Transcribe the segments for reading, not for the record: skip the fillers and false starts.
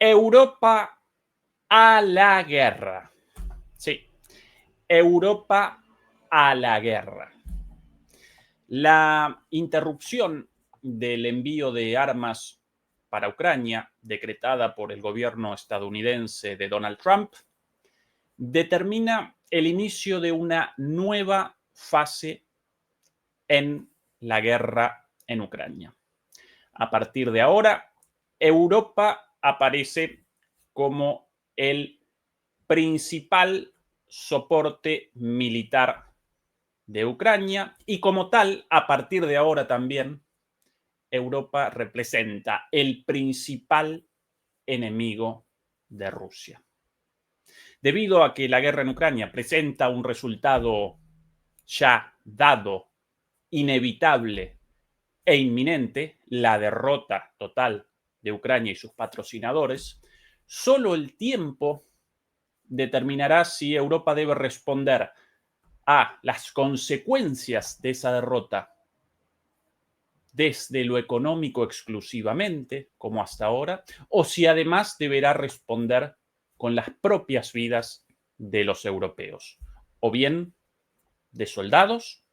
Europa a la guerra. Sí, Europa a la guerra. La interrupción del envío de armas para Ucrania, decretada por el gobierno estadounidense de Donald Trump, determina el inicio de una nueva fase en la guerra en Ucrania. A partir de ahora, Europa aparece como el principal soporte militar de Ucrania y como tal, a partir de ahora también, Europa representa el principal enemigo de Rusia. Debido a que la guerra en Ucrania presenta un resultado ya dado, inevitable e inminente, la derrota total de Ucrania y sus patrocinadores, solo el tiempo determinará si Europa debe responder a las consecuencias de esa derrota desde lo económico exclusivamente, como hasta ahora, o si además deberá responder con las propias vidas de los europeos, o bien de soldados,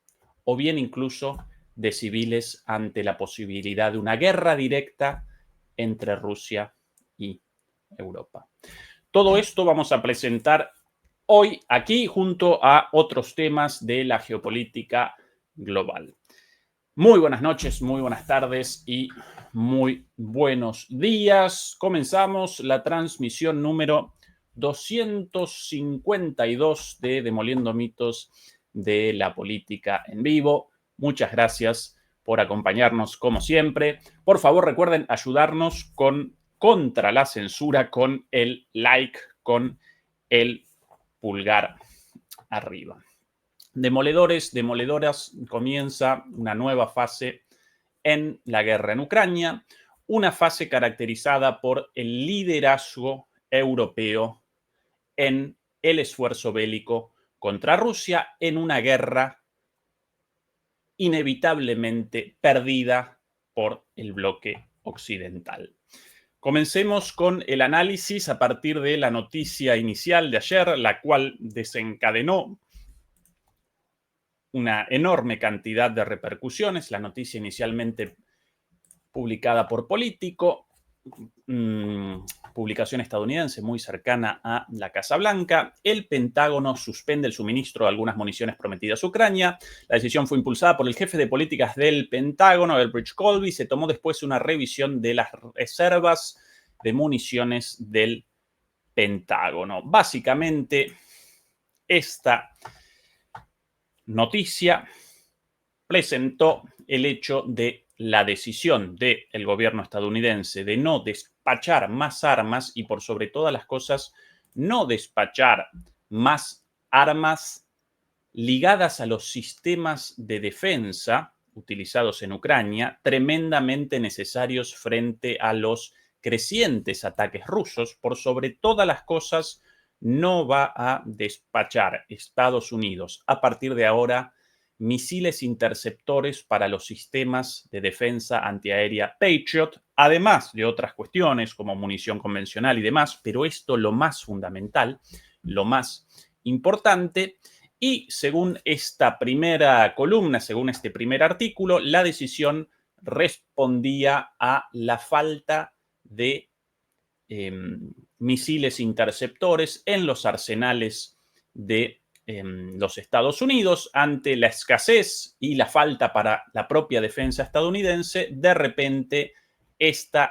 o bien incluso de civiles ante la posibilidad de una guerra directa entre Rusia y Europa. Todo esto vamos a presentar hoy aquí junto a otros temas de la geopolítica global. Muy buenas noches, muy buenas tardes y muy buenos días. Comenzamos la transmisión número 252 de Demoliendo Mitos de la Política en Vivo. Muchas gracias por acompañarnos como siempre. Por favor, recuerden ayudarnos contra la censura con el like, con el pulgar arriba. Demoledores, demoledoras, comienza una nueva fase en la guerra en Ucrania, una fase caracterizada por el liderazgo europeo en el esfuerzo bélico contra Rusia en una guerra inevitablemente perdida por el bloque occidental. Comencemos con el análisis a partir de la noticia inicial de ayer, la cual desencadenó una enorme cantidad de repercusiones. La noticia inicialmente publicada por Político, publicación estadounidense muy cercana a la Casa Blanca. El Pentágono suspende el suministro de algunas municiones prometidas a Ucrania. La decisión fue impulsada por el jefe de políticas del Pentágono, Elbridge Colby. Se tomó después una revisión de las reservas de municiones del Pentágono. Básicamente, esta noticia presentó el hecho de la decisión del gobierno estadounidense de no despachar más armas y, por sobre todas las cosas, no despachar más armas ligadas a los sistemas de defensa utilizados en Ucrania, tremendamente necesarios frente a los crecientes ataques rusos. Por sobre todas las cosas, no va a despachar Estados Unidos a partir de ahora misiles interceptores para los sistemas de defensa antiaérea Patriot, además de otras cuestiones como munición convencional y demás, pero esto lo más fundamental, lo más importante. Y según esta primera columna, según este primer artículo, la decisión respondía a la falta de misiles interceptores en los arsenales de los Estados Unidos. Ante la escasez y la falta para la propia defensa estadounidense, de repente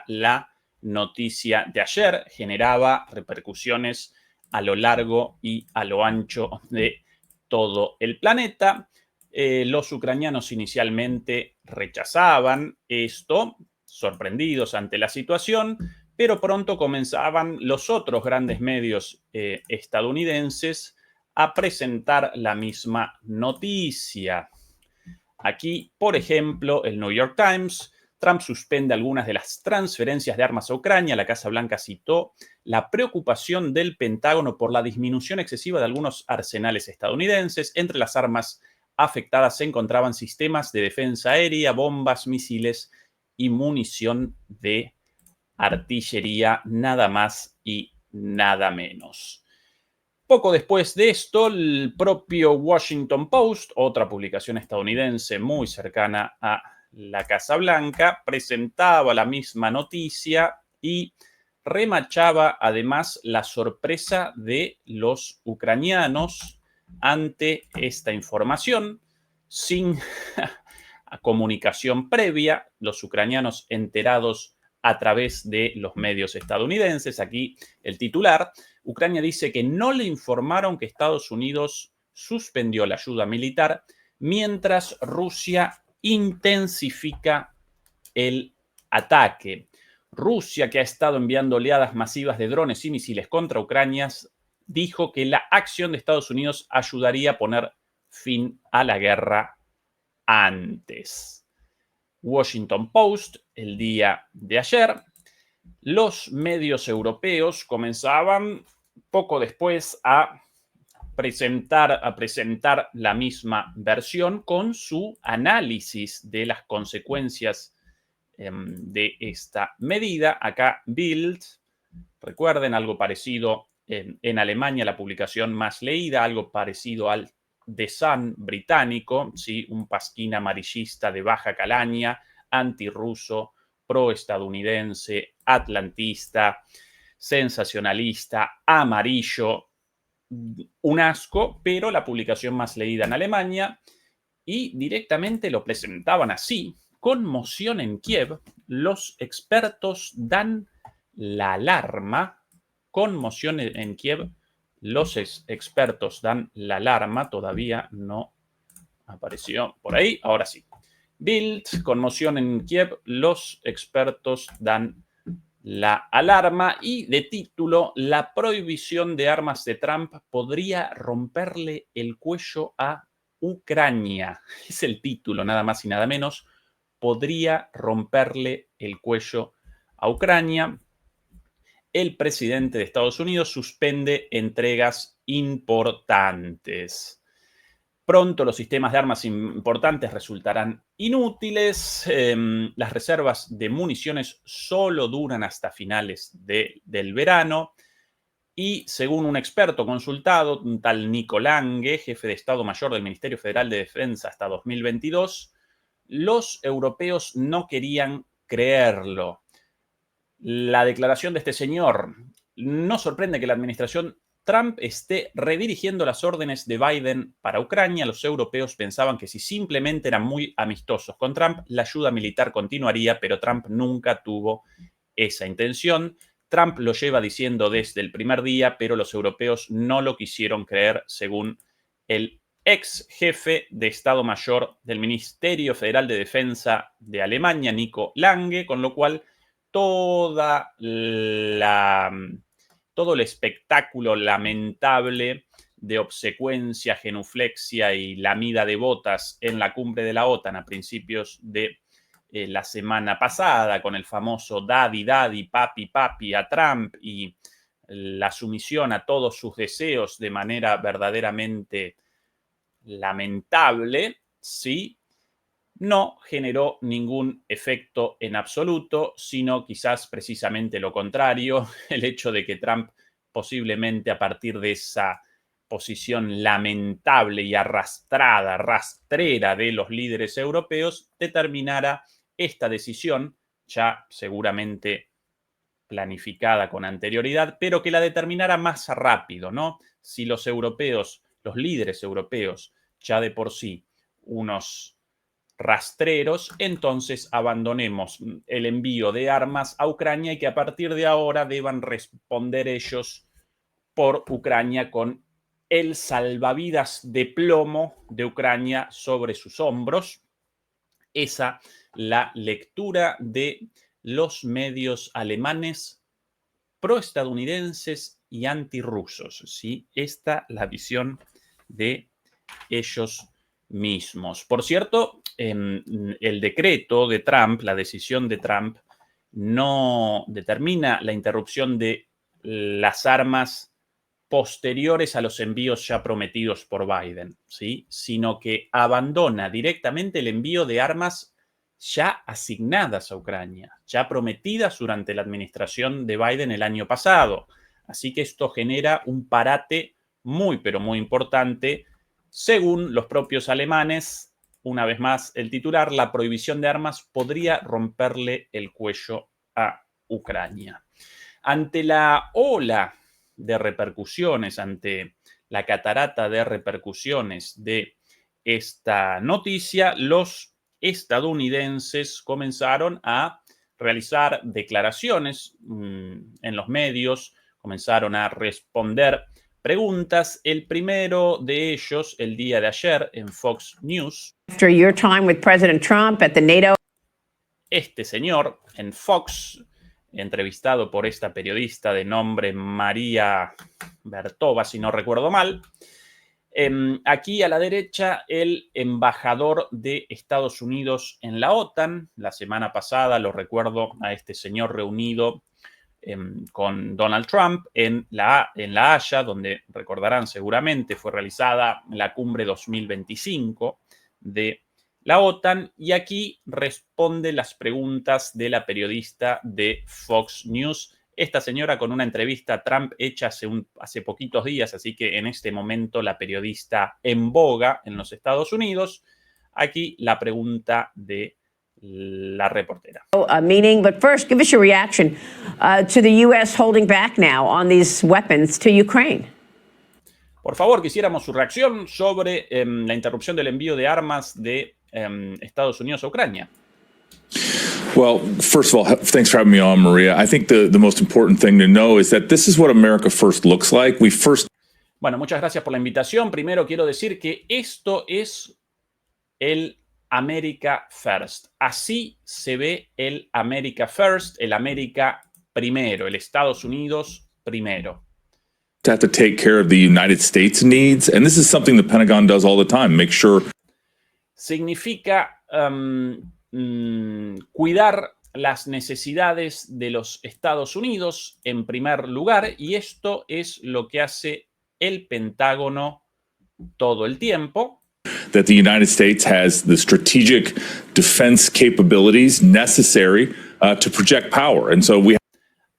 la noticia de ayer generaba repercusiones a lo largo y a lo ancho de todo el planeta. Los ucranianos inicialmente rechazaban esto, sorprendidos ante la situación, pero pronto comenzaban los otros grandes medios estadounidenses a presentar la misma noticia. Aquí, por ejemplo, el New York Times: Trump suspende algunas de las transferencias de armas a Ucrania. La Casa Blanca citó la preocupación del Pentágono por la disminución excesiva de algunos arsenales estadounidenses. Entre las armas afectadas se encontraban sistemas de defensa aérea, bombas, misiles y munición de artillería, nada más y nada menos. Poco después de esto, el propio Washington Post, otra publicación estadounidense muy cercana a la Casa Blanca, presentaba la misma noticia y remachaba además la sorpresa de los ucranianos ante esta información sin comunicación previa, los ucranianos enterados a través de los medios estadounidenses. Aquí el titular: Ucrania dice que no le informaron que Estados Unidos suspendió la ayuda militar mientras Rusia intensifica el ataque. Rusia, que ha estado enviando oleadas masivas de drones y misiles contra Ucrania, dijo que la acción de Estados Unidos ayudaría a poner fin a la guerra antes. Washington Post, el día de ayer, los medios europeos comenzaban poco después a presentar la misma versión con su análisis de las consecuencias de esta medida. Acá Bild, recuerden, algo parecido en Alemania, la publicación más leída, algo parecido al The Sun británico, ¿sí? Un pasquín amarillista de baja calaña, antirruso, proestadounidense, atlantista, sensacionalista, amarillo, un asco, pero la publicación más leída en Alemania, y directamente lo presentaban así: conmoción en Kiev, los expertos dan la alarma. Conmoción en Kiev, los expertos dan la alarma. Todavía no apareció por ahí, ahora sí. Bild, conmoción en Kiev, los expertos dan la alarma. Y de título: la prohibición de armas de Trump podría romperle el cuello a Ucrania. Es el título, nada más y nada menos. Podría romperle el cuello a Ucrania. El presidente de Estados Unidos suspende entregas importantes. Pronto los sistemas de armas importantes resultarán inútiles. Las reservas de municiones solo duran hasta finales del verano. Y según un experto consultado, un tal Nico Lange, jefe de Estado Mayor del Ministerio Federal de Defensa hasta 2022, los europeos no querían creerlo. La declaración de este señor: no sorprende que la administración Trump esté redirigiendo las órdenes de Biden para Ucrania. Los europeos pensaban que si simplemente eran muy amistosos con Trump, la ayuda militar continuaría, pero Trump nunca tuvo esa intención. Trump lo lleva diciendo desde el primer día, pero los europeos no lo quisieron creer, según el ex jefe de Estado Mayor del Ministerio Federal de Defensa de Alemania, Nico Lange, con lo cual todo el espectáculo lamentable de obsecuencia, genuflexia y lamida de botas en la cumbre de la OTAN a principios de la semana pasada, con el famoso daddy, daddy, papi, papi a Trump y la sumisión a todos sus deseos de manera verdaderamente lamentable, sí, no generó ningún efecto en absoluto, sino quizás precisamente lo contrario: el hecho de que Trump, posiblemente a partir de esa posición lamentable y rastrera de los líderes europeos, determinara esta decisión, ya seguramente planificada con anterioridad, pero que la determinara más rápido, ¿no? Si los europeos, los líderes europeos, ya de por sí unos rastreros, entonces abandonemos el envío de armas a Ucrania y que a partir de ahora deban responder ellos por Ucrania con el salvavidas de plomo de Ucrania sobre sus hombros. Esa la lectura de los medios alemanes proestadounidenses y antirrusos, ¿sí? Esta la visión de ellos mismos. Por cierto, el decreto de Trump, la decisión de Trump, no determina la interrupción de las armas posteriores a los envíos ya prometidos por Biden, ¿sí? Sino que abandona directamente el envío de armas ya asignadas a Ucrania, ya prometidas durante la administración de Biden el año pasado. Así que esto genera un parate muy, pero muy importante. Según los propios alemanes, una vez más el titular, la prohibición de armas podría romperle el cuello a Ucrania. Ante la ola de repercusiones, ante la catarata de repercusiones de esta noticia, los estadounidenses comenzaron a realizar declaraciones en los medios, comenzaron a responder preguntas. El primero de ellos, el día de ayer, en Fox News. After your time with President Trump at the NATO. Este señor, en Fox, entrevistado por esta periodista de nombre María Bertova, si no recuerdo mal. Aquí a la derecha, el embajador de Estados Unidos en la OTAN. La semana pasada, lo recuerdo a este señor reunido con Donald Trump en La Haya, donde recordarán seguramente fue realizada la cumbre 2025 de la OTAN, y aquí responde las preguntas de la periodista de Fox News, esta señora con una entrevista a Trump hecha hace poquitos días, así que en este momento la periodista en boga en los Estados Unidos. Aquí la pregunta de la reportera. A meeting, but first, give us your reaction to the U.S. holding back now on these weapons to Ukraine. Por favor, quisiéramos su reacción sobre la interrupción del envío de armas de Estados Unidos a Ucrania. Well, first of all, thanks for having me on, Maria. I think the most important thing to know is that this is what America First looks like. Bueno, muchas gracias por la invitación. Primero quiero decir que esto es el America First. Así se ve el America First, el América primero, el Estados Unidos primero. Have to take care of the United States needs, and this is something the Pentagon does all the time. Make sure. Significa cuidar las necesidades de los Estados Unidos en primer lugar, y esto es lo que hace el Pentágono todo el tiempo. That the United States has the strategic defense capabilities necessary to project power, and so we.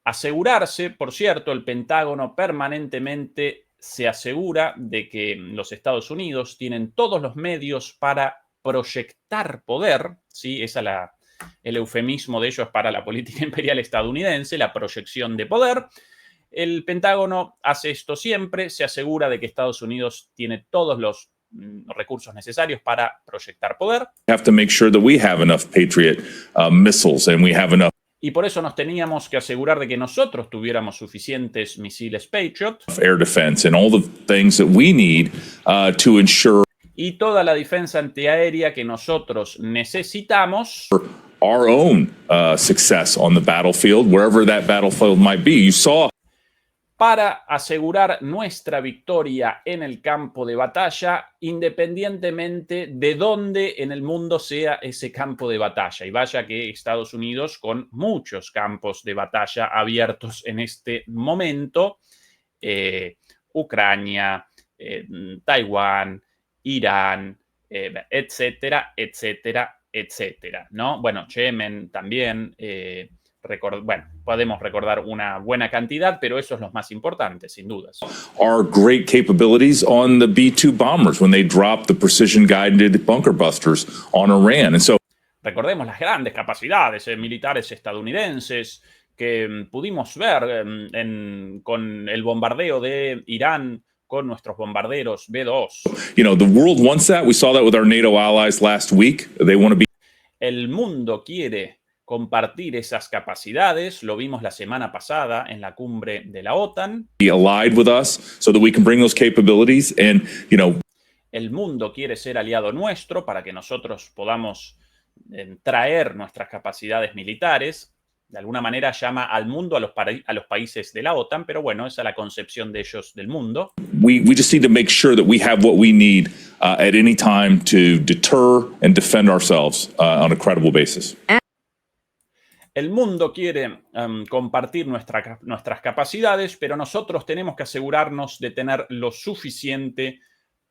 Asegurarse, por cierto, el Pentágono permanentemente se asegura de que los Estados Unidos tienen todos los medios para proyectar poder, ¿sí? El eufemismo de ellos para la política imperial estadounidense, la proyección de poder. El Pentágono hace esto siempre, se asegura de que Estados Unidos tiene todos los recursos necesarios para proyectar poder. Have to make sure that we have enough Patriot missiles and we have enough. Y por eso nos teníamos que asegurar de que nosotros tuviéramos suficientes misiles Patriot. Air defense and all the things that we need to ensure. Y toda la defensa antiaérea que nosotros necesitamos. Our own success on the battlefield, wherever that battlefield might be. You saw. Para asegurar nuestra victoria en el campo de batalla, independientemente de dónde en el mundo sea ese campo de batalla. Y vaya que Estados Unidos, con muchos campos de batalla abiertos en este momento, Ucrania, Taiwán, Irán, etcétera, etcétera, etcétera, ¿no? Bueno, Yemen también. Bueno, podemos recordar una buena cantidad, pero eso es lo más importante, sin dudas. Our great capabilities on the B-2 bombers when they dropped the precision-guided bunker busters on Iran. And so, recordemos las grandes capacidades militares estadounidenses que pudimos ver con el bombardeo de Irán con nuestros bombarderos B-2. You know, the world wants that. We saw that with our NATO allies last week. They want to be. El mundo quiere compartir esas capacidades, lo vimos la semana pasada en la cumbre de la OTAN. Be allied with us so that we can bring those capabilities and, you know. El mundo quiere ser aliado nuestro para que nosotros podamos traer nuestras capacidades militares. De alguna manera llama al mundo, a los países de la OTAN, pero bueno, esa es la concepción de ellos del mundo. We just need to make sure that we have what we need at any time to deter and defend ourselves on a credible basis. El mundo quiere compartir nuestras capacidades, pero nosotros tenemos que asegurarnos de tener lo suficiente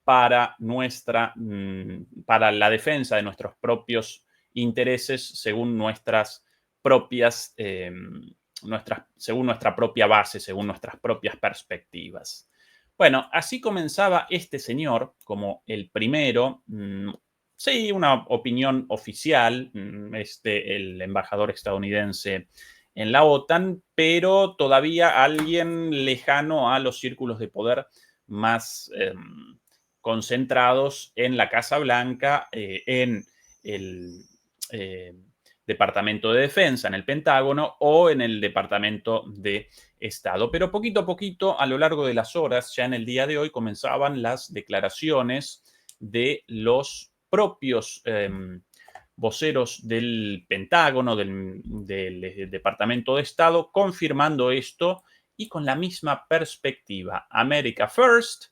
para la defensa de nuestros propios intereses según nuestras propias, según nuestra propia base, según nuestras propias perspectivas. Bueno, así comenzaba este señor como el primero. Sí, una opinión oficial, el embajador estadounidense en la OTAN, pero todavía alguien lejano a los círculos de poder más concentrados en la Casa Blanca, en el Departamento de Defensa, en el Pentágono o en el Departamento de Estado. Pero poquito a poquito, a lo largo de las horas, ya en el día de hoy, comenzaban las declaraciones de los propios voceros del Pentágono, del Departamento de Estado, confirmando esto y con la misma perspectiva. America First,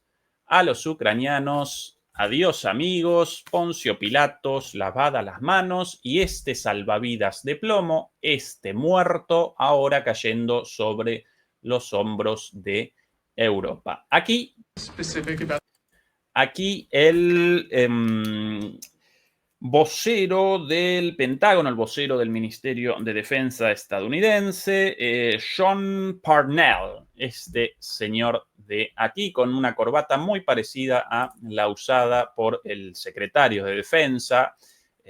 a los ucranianos, adiós amigos, Poncio Pilatos, lavada las manos y este salvavidas de plomo, este muerto, ahora cayendo sobre los hombros de Europa. Aquí el vocero del Pentágono, el vocero del Ministerio de Defensa estadounidense, Sean Parnell, este señor de aquí, con una corbata muy parecida a la usada por el secretario de Defensa.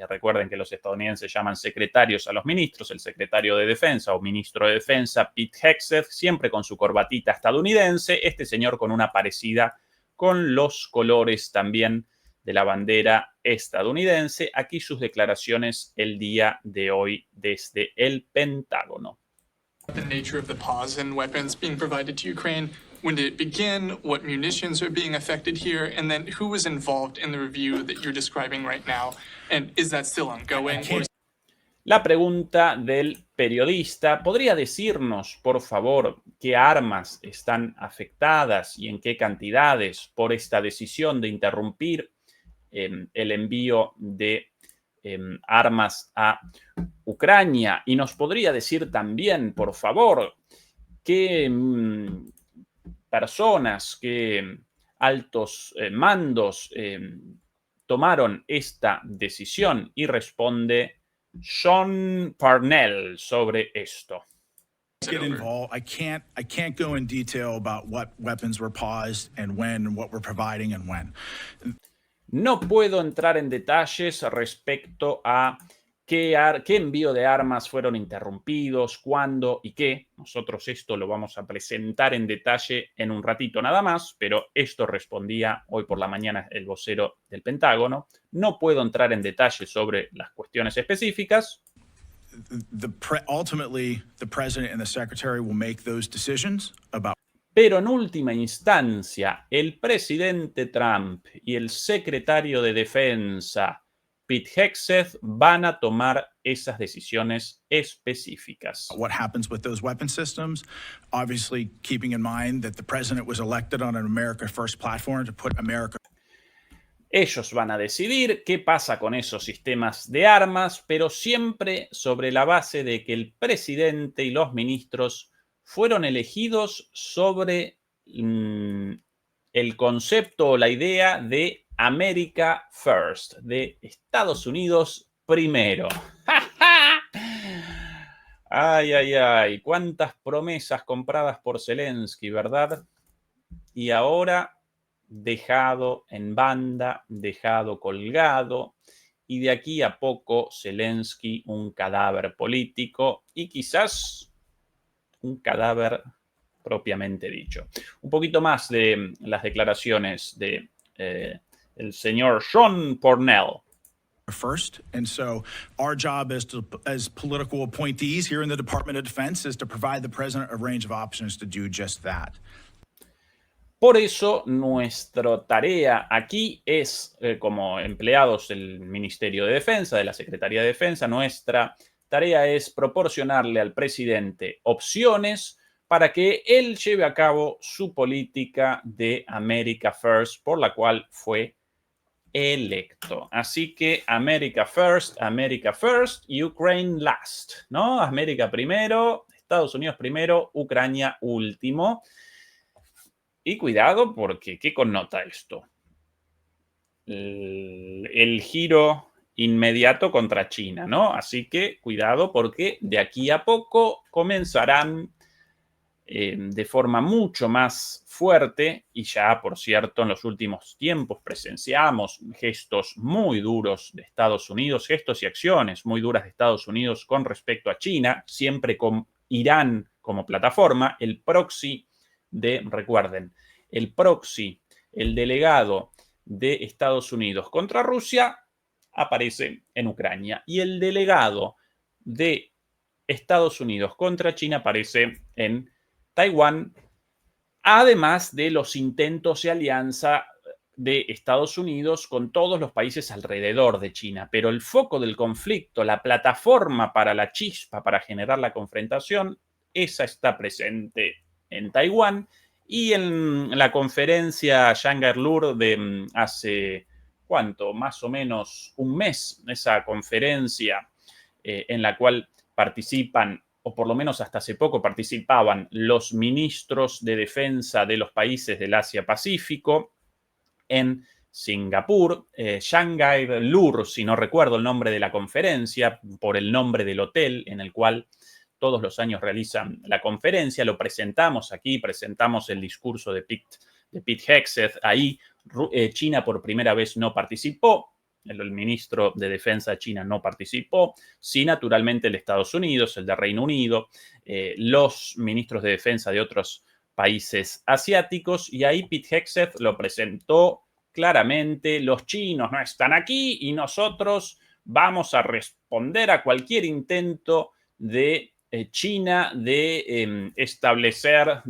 Recuerden que los estadounidenses llaman secretarios a los ministros, el secretario de Defensa o ministro de Defensa, Pete Hegseth, siempre con su corbatita estadounidense, este señor con una parecida con los colores también de la bandera estadounidense. Aquí sus declaraciones el día de hoy desde el Pentágono. The nature of the pause in weapons being provided to Ukraine. When did it begin? What munitions are being affected here? And then who was involved in the review that you're describing right now? And is that still ongoing? La pregunta del periodista: ¿podría decirnos, por favor, qué armas están afectadas y en qué cantidades por esta decisión de interrumpir el envío de armas a Ucrania? Y nos podría decir también, por favor, qué personas, qué altos mandos tomaron esta decisión. Y responde Sean Parnell sobre esto. Get involved. I can't go in detail about what weapons were paused and when and what we're providing and when. No puedo entrar en detalles respecto a qué envío de armas fueron interrumpidos, cuándo y qué. Nosotros esto lo vamos a presentar en detalle en un ratito nada más, pero esto respondía hoy por la mañana el vocero del Pentágono. No puedo entrar en detalles sobre las cuestiones específicas. Ultimately, the president and the secretary will make those decisions about. Pero en última instancia, el presidente Trump y el secretario de Defensa, Pete Hegseth, van a tomar esas decisiones específicas. What happens with those weapon systems? Obviously, keeping in mind that the president was elected on an America First platform to put America. Ellos van a decidir qué pasa con esos sistemas de armas, pero siempre sobre la base de que el presidente y los ministros fueron elegidos sobre el concepto o la idea de America First, de Estados Unidos primero. Ay, ay, ay, cuántas promesas compradas por Zelensky, ¿verdad? Y ahora dejado en banda, dejado colgado, y de aquí a poco Zelensky un cadáver político y quizás un cadáver propiamente dicho. Un poquito más de las declaraciones de el señor Sean Parnell. First, and so our job as political appointees here in the Department of Defense is to provide the president a range of options to do just that. Por eso, nuestra tarea aquí es, como empleados del Ministerio de Defensa, de la Secretaría de Defensa, nuestra tarea es proporcionarle al presidente opciones para que él lleve a cabo su política de America First, por la cual fue electo. Así que America First, Ukraine last, ¿no? América primero, Estados Unidos primero, Ucrania último. Y cuidado porque, ¿qué connota esto? El giro inmediato contra China, ¿no? Así que cuidado porque de aquí a poco comenzarán de forma mucho más fuerte, y ya, por cierto, en los últimos tiempos presenciamos gestos muy duros de Estados Unidos, gestos y acciones muy duras de Estados Unidos con respecto a China, siempre con Irán como plataforma. El proxy recuerden, el proxy, el delegado de Estados Unidos contra Rusia aparece en Ucrania, y el delegado de Estados Unidos contra China aparece en Taiwán, además de los intentos de alianza de Estados Unidos con todos los países alrededor de China. Pero el foco del conflicto, la plataforma para la chispa, para generar la confrontación, esa está presente en Taiwán. Y en la conferencia Shanghai-Lur de hace, ¿cuánto? Más o menos un mes, esa conferencia en la cual participan, o por lo menos hasta hace poco participaban, los ministros de defensa de los países del Asia-Pacífico en Singapur. Shanghai-Lur, si no recuerdo el nombre de la conferencia, por el nombre del hotel en el cual todos los años realizan la conferencia. Lo presentamos aquí, presentamos el discurso de Pete Hegseth. Ahí China por primera vez no participó. El ministro de Defensa de China no participó. Sí, naturalmente el de Estados Unidos, el de Reino Unido, los ministros de defensa de otros países asiáticos. Y ahí Pete Hegseth lo presentó claramente. Los chinos no están aquí y nosotros vamos a responder a cualquier intento de China de establecer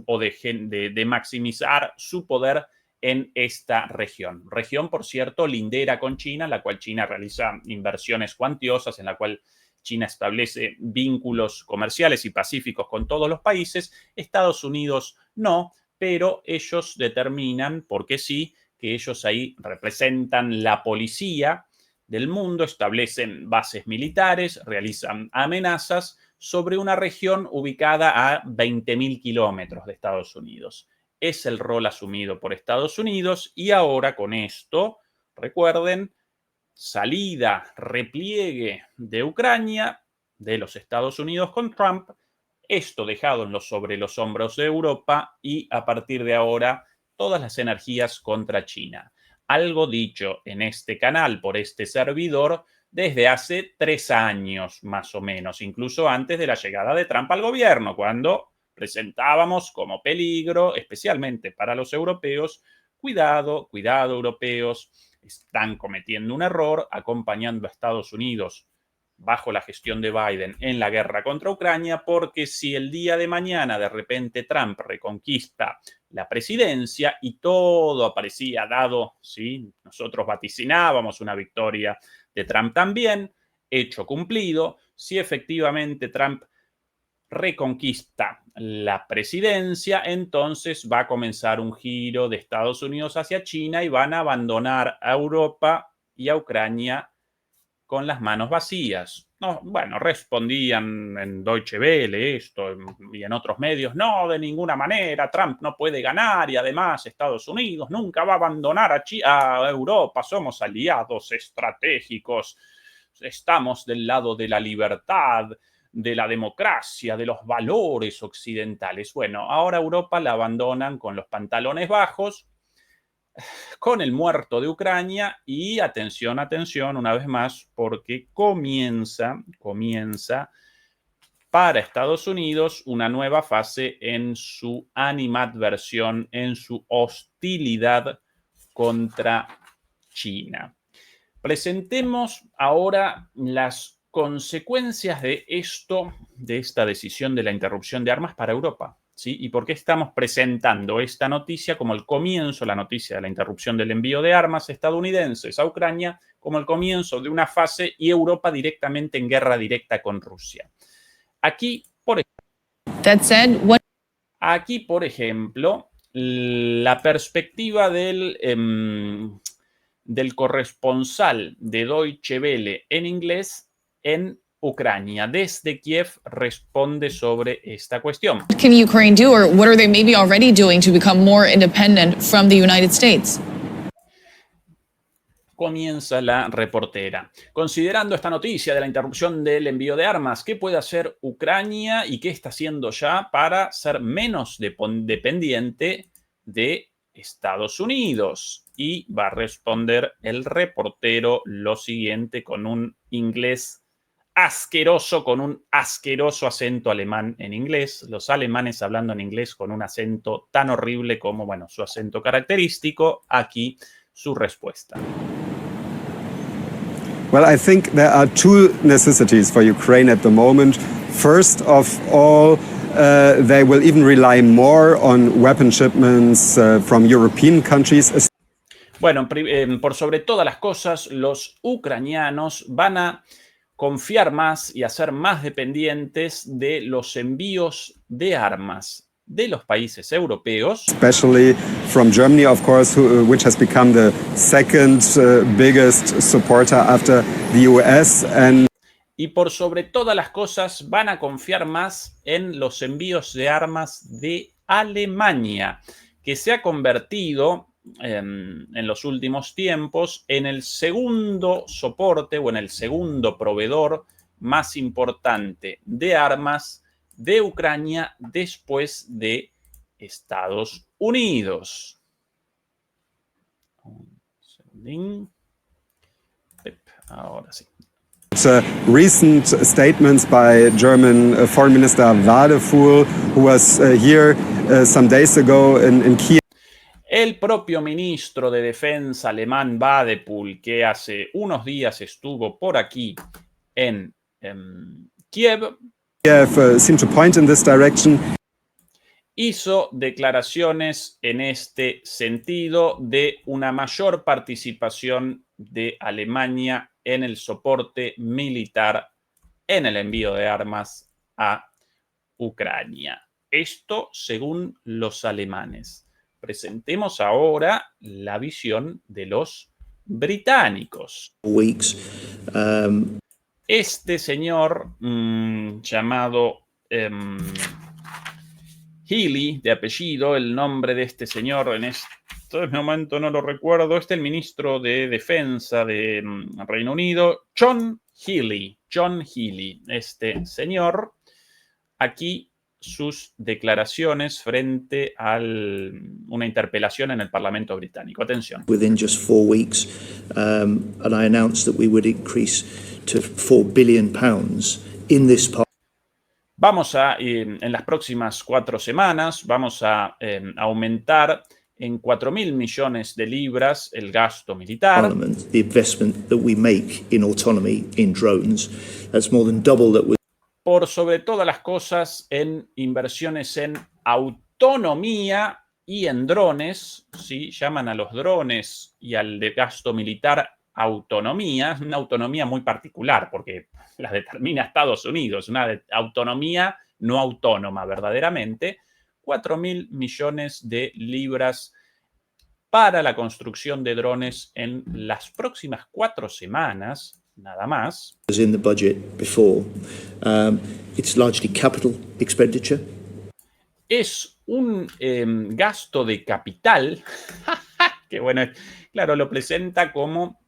o de maximizar su poder en esta región. Región, por cierto, lindera con China, la cual China realiza inversiones cuantiosas, en la cual China establece vínculos comerciales y pacíficos con todos los países. Estados Unidos no, pero ellos determinan, porque sí, que ellos ahí representan la policía del mundo, establecen bases militares, realizan amenazas sobre una región ubicada a 20.000 kilómetros de Estados Unidos. Es el rol asumido por Estados Unidos, y ahora con esto, recuerden, salida, repliegue de Ucrania, de los Estados Unidos con Trump, esto dejado sobre los hombros de Europa, y a partir de ahora todas las energías contra China. Algo dicho en este canal por este servidor desde hace 3 años más o menos, incluso antes de la llegada de Trump al gobierno, cuando presentábamos como peligro, especialmente para los europeos, cuidado, europeos, están cometiendo un error acompañando a Estados Unidos bajo la gestión de Biden en la guerra contra Ucrania, porque si el día de mañana de repente Trump reconquista la presidencia y todo aparecía dado, ¿sí? Nosotros vaticinábamos una victoria de Trump también, hecho cumplido, si efectivamente Trump reconquista la presidencia, entonces va a comenzar un giro de Estados Unidos hacia China y van a abandonar a Europa y a Ucrania con las manos vacías. No, bueno, respondían en Deutsche Welle esto y en otros medios, no, de ninguna manera, Trump no puede ganar y además Estados Unidos nunca va a abandonar a Europa, somos aliados estratégicos, estamos del lado de la libertad, de la democracia, de los valores occidentales. Bueno, ahora Europa la abandonan con los pantalones bajos, con el muerto de Ucrania, y atención, una vez más, porque comienza para Estados Unidos una nueva fase en su animadversión, en su hostilidad contra China. Presentemos ahora las consecuencias de esta decisión de la interrupción de armas para Europa. ¿Sí? ¿Y por qué estamos presentando esta noticia como el comienzo, la noticia de la interrupción del envío de armas estadounidenses a Ucrania, como el comienzo de una fase y Europa directamente en guerra directa con Rusia? Aquí, por ejemplo, la perspectiva del corresponsal de Deutsche Welle en inglés en Ucrania, desde Kiev, responde sobre esta cuestión. What can Ukraine do, or what are they maybe already doing to become more independent from the United States? Comienza la reportera. Considerando esta noticia de la interrupción del envío de armas, ¿qué puede hacer Ucrania y qué está haciendo ya para ser menos dependiente de Estados Unidos? Y va a responder el reportero lo siguiente con un inglés asqueroso, con un asqueroso acento alemán en inglés. Los alemanes hablando en inglés con un acento tan horrible como, bueno, su acento característico. Aquí su respuesta. Well, I think there are two necessities for Ukraine at the moment. First of all, they will even rely more on weapon shipments from European countries. Bueno, por sobre todas las cosas, los ucranianos van a confiar más y a ser más dependientes de los envíos de armas de los países europeos. Especially from Germany, of course, which has become the second biggest supporter after the US. Y por sobre todas las cosas van a confiar más en los envíos de armas de Alemania, que se ha convertido en los últimos tiempos en el segundo soporte o en el segundo proveedor más importante de armas de Ucrania después de Estados Unidos. Un segundín. Ahora sí. Recent statements by German Foreign Minister Wadefuhl, who was here some days ago in Kiev. El propio ministro de Defensa alemán Wadefuhl, que hace unos días estuvo por aquí en Kiev, seemed to point in this direction. Hizo declaraciones en este sentido de una mayor participación de Alemania en el soporte militar en el envío de armas a Ucrania. Esto según los alemanes. Presentemos ahora la visión de los británicos. Este señor llamado Healey, de apellido, el nombre de este señor en este momento no lo recuerdo, es el ministro de Defensa de Reino Unido, John Healey. Este señor, aquí sus declaraciones frente a una interpelación en el Parlamento británico. Atención. Within just 4 weeks, and I announced that we would increase to £4 billion in this part. Vamos a, en las próximas 4 semanas, vamos a aumentar en 4.000 millones de libras el gasto militar. The investment that we make in autonomy in drones, that's more than double that we. Por sobre todas las cosas, en inversiones en autonomía y en drones, ¿sí? Llaman a los drones y al de gasto militar autonomía, una autonomía muy particular, porque la determina Estados Unidos, una autonomía no autónoma verdaderamente, 4.000 millones de libras para la construcción de drones en las próximas 4 semanas, nada más. In the budget before, it's largely capital expenditure. Es un gasto de capital que, bueno, claro, lo presenta como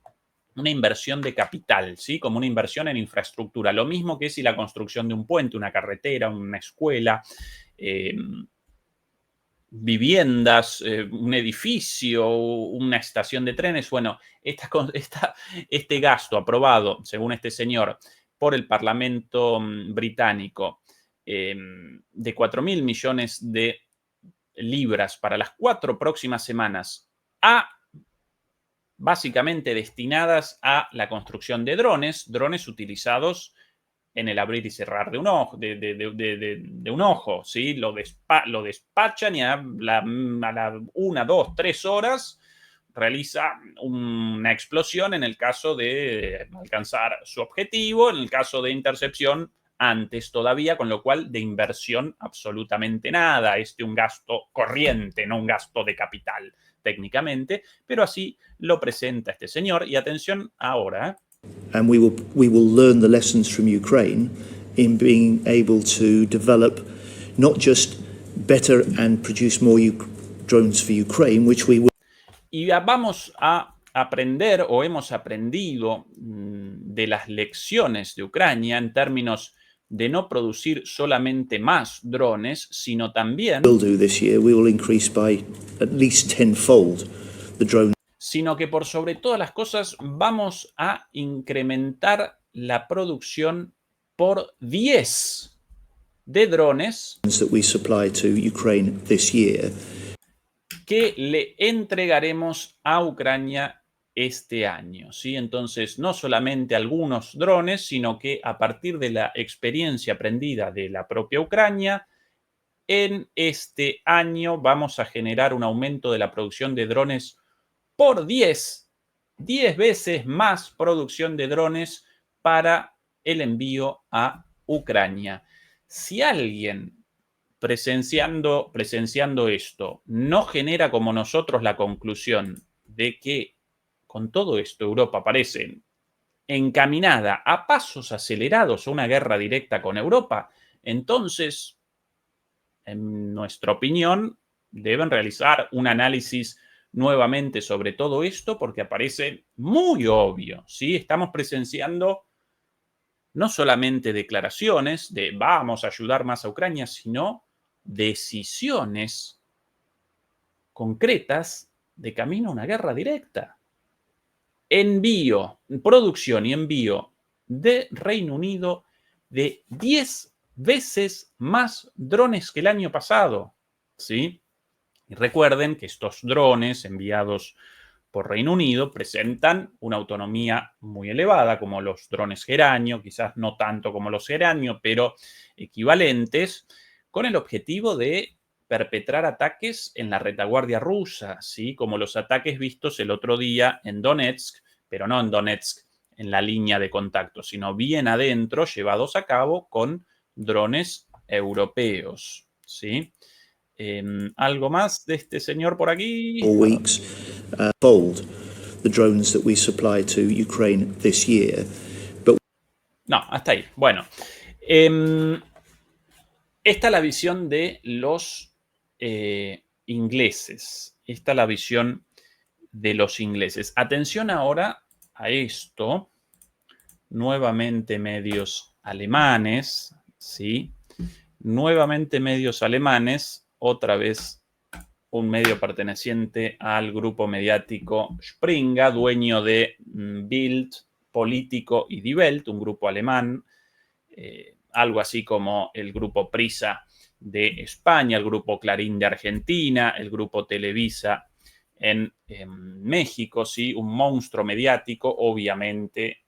una inversión de capital, ¿sí? Como una inversión en infraestructura. Lo mismo que si la construcción de un puente, una carretera, una escuela, viviendas, un edificio, una estación de trenes. Bueno, este gasto aprobado, según este señor, por el Parlamento británico, de 4.000 millones de libras para las 4 próximas semanas, básicamente destinadas a la construcción de drones utilizados en el abrir y cerrar de un ojo, de un ojo, ¿sí? Lo despachan y a la 1, 2, 3 horas realiza una explosión en el caso de alcanzar su objetivo, en el caso de intercepción antes todavía, con lo cual de inversión absolutamente nada. Un gasto corriente, no un gasto de capital técnicamente, pero así lo presenta este señor. Y atención ahora, And we will learn the lessons from Ukraine in being able to develop not just better and produce more drones for Ukraine, which we will. Y vamos a aprender o hemos aprendido de las lecciones de Ucrania en términos de no producir solamente más drones, sino también, We'll do this year, we will increase by at least tenfold the drone sino que por sobre todas las cosas vamos a incrementar la producción por 10 de drones that we supply to Ukraine this year. que le entregaremos a Ucrania este año, ¿sí? Entonces, no solamente algunos drones, sino que a partir de la experiencia aprendida de la propia Ucrania, en este año vamos a generar un aumento de la producción de drones por 10 veces más producción de drones para el envío a Ucrania. Si alguien presenciando esto no genera como nosotros la conclusión de que con todo esto Europa parece encaminada a pasos acelerados a una guerra directa con Europa, entonces, en nuestra opinión, deben realizar un análisis nuevamente sobre todo esto porque aparece muy obvio, ¿sí? Estamos presenciando no solamente declaraciones de vamos a ayudar más a Ucrania, sino decisiones concretas de camino a una guerra directa. Producción y envío de Reino Unido de 10 veces más drones que el año pasado, ¿sí? Y recuerden que estos drones enviados por Reino Unido presentan una autonomía muy elevada, como los drones Geranio, quizás no tanto como los Geranio, pero equivalentes, con el objetivo de perpetrar ataques en la retaguardia rusa, ¿sí? Como los ataques vistos el otro día en Donetsk, pero no en Donetsk en la línea de contacto, sino bien adentro, llevados a cabo con drones europeos, ¿sí? ¿Algo más de este señor por aquí? 4 weeks, fold the drones that we supply to Ukraine this year. No, hasta ahí. Bueno, esta es la visión de los ingleses. Esta es la visión de los ingleses. Atención ahora a esto. Nuevamente medios alemanes, ¿sí? Nuevamente medios alemanes, otra vez un medio perteneciente al grupo mediático Springer, dueño de Bild, Político y Die Welt, un grupo alemán, algo así como el grupo Prisa de España, el grupo Clarín de Argentina, el grupo Televisa en México, ¿sí? Un monstruo mediático, obviamente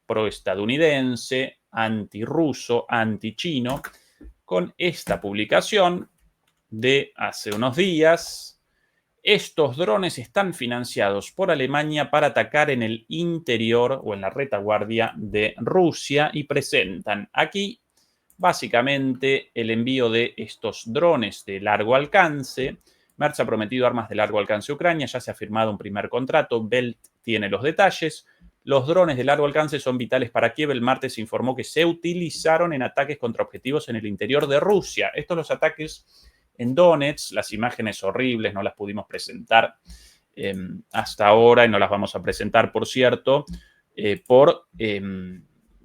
proestadounidense, antirruso, antichino, con esta publicación de hace unos días. Estos drones están financiados por Alemania para atacar en el interior o en la retaguardia de Rusia y presentan aquí básicamente el envío de estos drones de largo alcance. Merz ha prometido armas de largo alcance a Ucrania, ya se ha firmado un primer contrato, Belt tiene los detalles. Los drones de largo alcance son vitales para Kiev. El martes se informó que se utilizaron en ataques contra objetivos en el interior de Rusia. Estos los ataques en Donetsk, las imágenes horribles, no las pudimos presentar hasta ahora y no las vamos a presentar, por cierto, por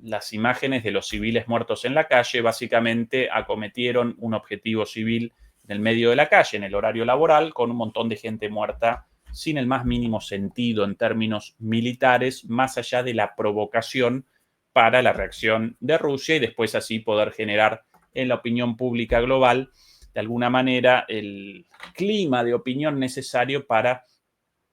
las imágenes de los civiles muertos en la calle. Básicamente acometieron un objetivo civil en el medio de la calle, en el horario laboral, con un montón de gente muerta sin el más mínimo sentido en términos militares, más allá de la provocación para la reacción de Rusia y después así poder generar en la opinión pública global, de alguna manera, el clima de opinión necesario para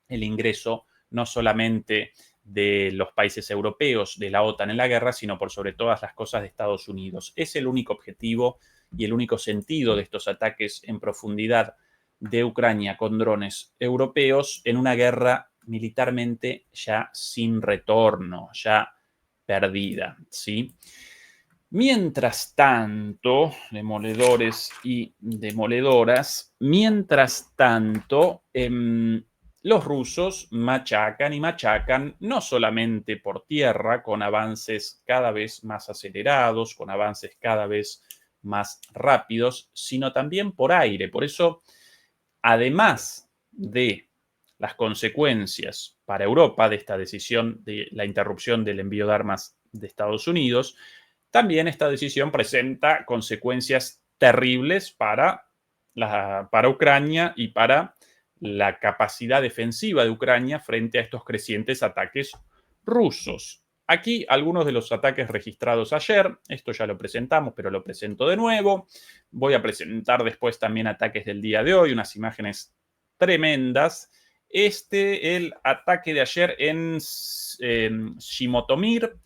el ingreso no solamente de los países europeos, de la OTAN en la guerra, sino por sobre todas las cosas de Estados Unidos. Es el único objetivo y el único sentido de estos ataques en profundidad de Ucrania con drones europeos en una guerra militarmente ya sin retorno, ya perdida, ¿sí? Mientras tanto, demoledores y demoledoras, mientras tanto, los rusos machacan y machacan no solamente por tierra, con avances cada vez más acelerados, con avances cada vez más rápidos, sino también por aire. Por eso, además de las consecuencias para Europa de esta decisión de la interrupción del envío de armas de Estados Unidos, también esta decisión presenta consecuencias terribles para Ucrania y para la capacidad defensiva de Ucrania frente a estos crecientes ataques rusos. Aquí algunos de los ataques registrados ayer, esto ya lo presentamos, pero lo presento de nuevo. Voy a presentar después también ataques del día de hoy, unas imágenes tremendas. El ataque de ayer en Shimotomir,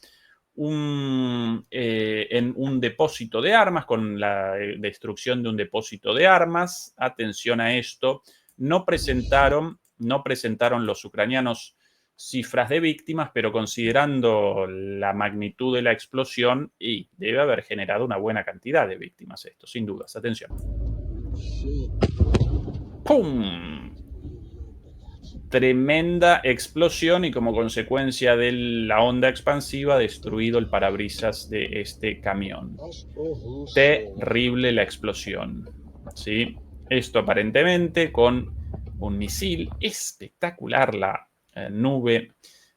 en un depósito de armas, con la destrucción de un depósito de armas. Atención a esto. No presentaron los ucranianos cifras de víctimas, pero considerando la magnitud de la explosión, y debe haber generado una buena cantidad de víctimas esto, sin dudas. Atención. ¡Pum! Tremenda explosión y como consecuencia de la onda expansiva destruido el parabrisas de este camión. Terrible la explosión, ¿sí? Esto aparentemente con un misil espectacular, la nube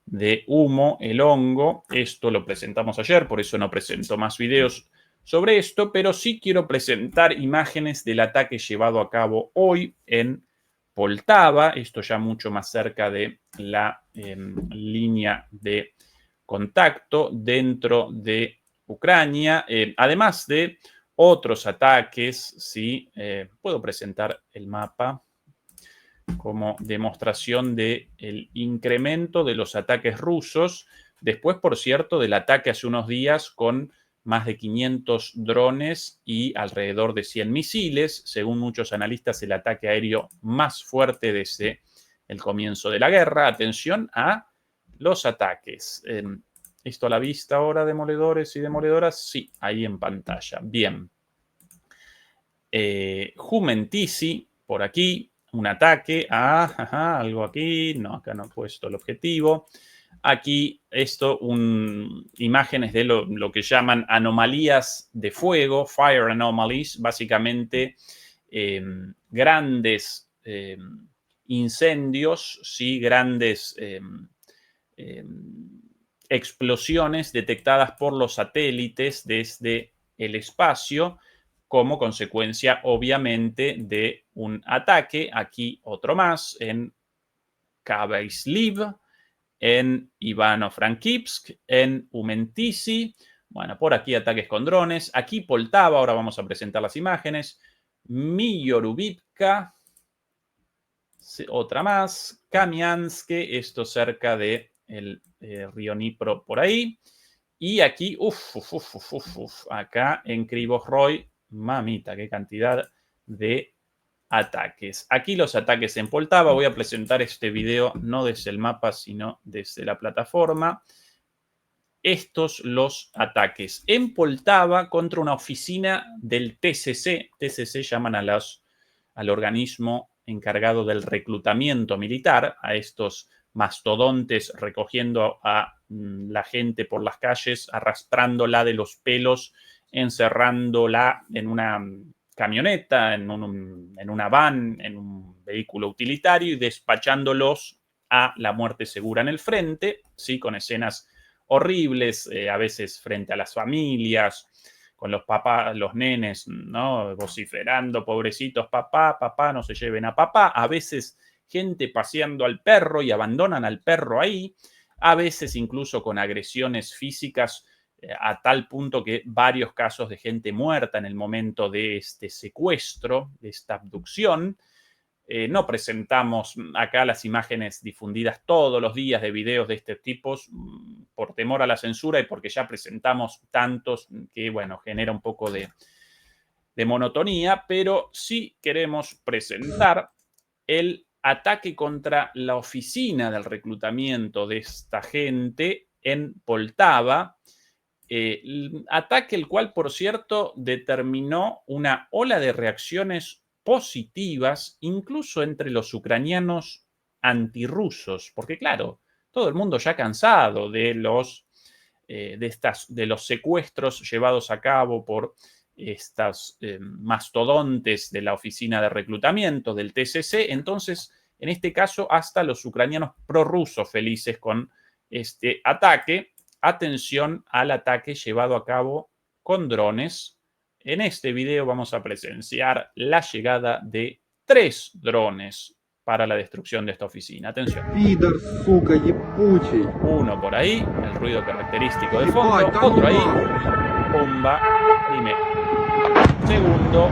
de humo, el hongo. Esto lo presentamos ayer, por eso no presento más videos sobre esto, pero sí quiero presentar imágenes del ataque llevado a cabo hoy en Poltava, esto ya mucho más cerca de la línea de contacto dentro de Ucrania, además de otros ataques. ¿Sí? Puedo presentar el mapa como demostración del incremento de los ataques rusos, después, por cierto, del ataque hace unos días con más de 500 drones y alrededor de 100 misiles, según muchos analistas, el ataque aéreo más fuerte desde el comienzo de la guerra. Atención a los ataques. ¿Esto a la vista ahora, demoledores y demoledoras? Sí, ahí en pantalla. Bien. Jumentisi, por aquí, un ataque a algo aquí. No, acá no he puesto el objetivo. Aquí imágenes de lo que llaman anomalías de fuego, fire anomalies, básicamente grandes incendios, ¿sí? Grandes explosiones detectadas por los satélites desde el espacio como consecuencia, obviamente, de un ataque. Aquí otro más en Kabaisliv, en Ivano-Frankivsk, en Umentisi. Bueno, por aquí ataques con drones. Aquí Poltava, ahora vamos a presentar las imágenes. Miyorubivka, otra más. Kamianske, esto cerca del río Dnipro por ahí. Y aquí, acá en Krivosroy, mamita, qué cantidad de ataques. Aquí los ataques en Poltava. Voy a presentar este video no desde el mapa, sino desde la plataforma. Estos los ataques en Poltava contra una oficina del TCC. TCC llaman al organismo encargado del reclutamiento militar, a estos mastodontes recogiendo a la gente por las calles, arrastrándola de los pelos, encerrándola en una camioneta, en una van, en un vehículo utilitario y despachándolos a la muerte segura en el frente, ¿sí? Con escenas horribles, a veces frente a las familias, con los papás, los nenes, ¿no? Vociferando, pobrecitos, papá, papá, no se lleven a papá. A veces gente paseando al perro y abandonan al perro ahí. A veces incluso con agresiones físicas a tal punto que varios casos de gente muerta en el momento de este secuestro, de esta abducción. No presentamos acá las imágenes difundidas todos los días de videos de este tipo por temor a la censura y porque ya presentamos tantos que, bueno, genera un poco de monotonía, pero sí queremos presentar el ataque contra la oficina del reclutamiento de esta gente en Poltava. Ataque el cual, por cierto, determinó una ola de reacciones positivas, incluso entre los ucranianos antirrusos, porque claro, todo el mundo ya cansado de los secuestros llevados a cabo por estas mastodontes de la oficina de reclutamiento del TCC. Entonces en este caso hasta los ucranianos prorrusos felices con este ataque. Atención al ataque llevado a cabo con drones. En este video vamos a presenciar la llegada de 3 drones para la destrucción de esta oficina. Atención. Uno por ahí, el ruido característico de fondo. Otro ahí, bomba. Primero. Segundo,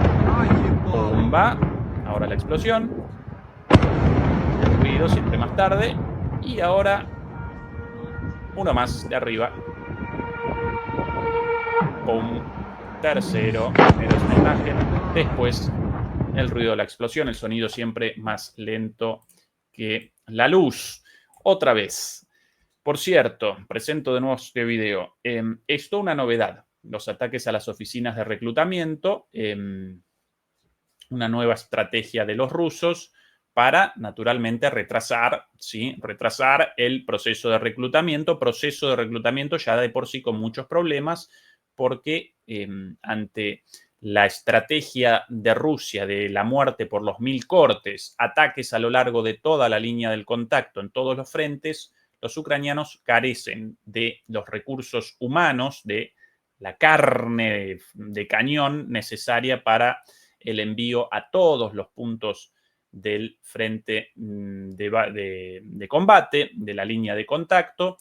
bomba. Ahora la explosión. El ruido siempre más tarde. Y ahora uno más de arriba. Pum. Tercero. Primero es la imagen. Después el ruido de la explosión. El sonido siempre más lento que la luz. Otra vez. Por cierto, presento de nuevo este video. Esto es una novedad. Los ataques a las oficinas de reclutamiento. Una nueva estrategia de los rusos para, naturalmente, retrasar el proceso de reclutamiento. Proceso de reclutamiento ya de por sí con muchos problemas, porque ante la estrategia de Rusia de la muerte por los 1000 cortes, ataques a lo largo de toda la línea del contacto en todos los frentes, los ucranianos carecen de los recursos humanos, de la carne de cañón necesaria para el envío a todos los puntos del frente de combate, de la línea de contacto.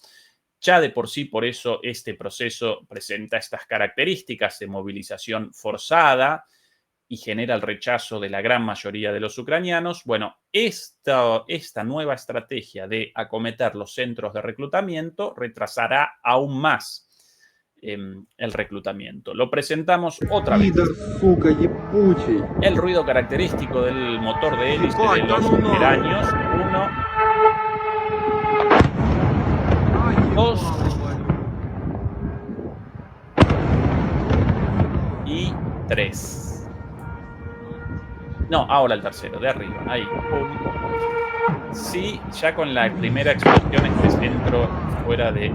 Ya de por sí, por eso este proceso presenta estas características de movilización forzada y genera el rechazo de la gran mayoría de los ucranianos. Bueno, esta nueva estrategia de acometer los centros de reclutamiento retrasará aún más el reclutamiento. Lo presentamos otra vez. El ruido característico del motor de hélice de los geranios. 1, 2 y 3. No, ahora el tercero, de arriba. Ahí. Sí, ya con la primera explosión este centro fuera de